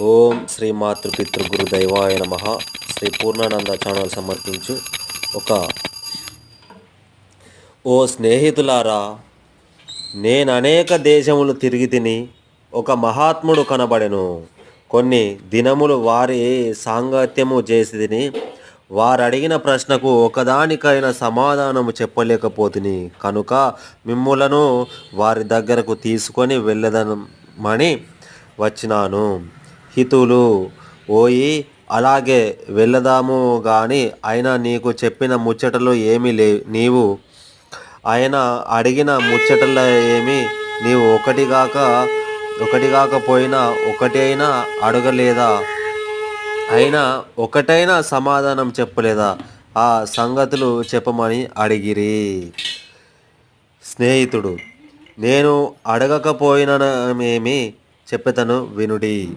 ఓం శ్రీ మాతృపితృ గురు దైవాయ నమ. శ్రీ పూర్ణానంద ఛానల్ సమర్పించు ఒక ఓ స్నేహితులారా, నేననేక దేశములు తిరిగి తిని ఒక మహాత్ముడు కనబడెను. కొన్ని దినములు వారి సాంగత్యము చేసి తిని వారడిగిన ప్రశ్నకు ఒకదానికైనా సమాధానము చెప్పలేకపోతిని కనుక మిమ్ములను వారి దగ్గరకు తీసుకొని వెళ్ళదమని వచ్చినాను. హితులు ఓయి అలాగే వెళ్ళదాము గాని అయినా నీకు చెప్పిన ముచ్చటలు ఏమీ నీవు ఆయన అడిగిన ముచ్చటల ఏమి నీవు ఒకటిగాకపోయినా ఒకటి అయినా అడగలేదా? అయినా ఒకటైనా సమాధానం చెప్పలేదా? ఆ సంగతులు చెప్పమని అడిగిరి. స్నేహితుడు, నేను అడగకపోయినమేమి చెప్పెదను వినుడి.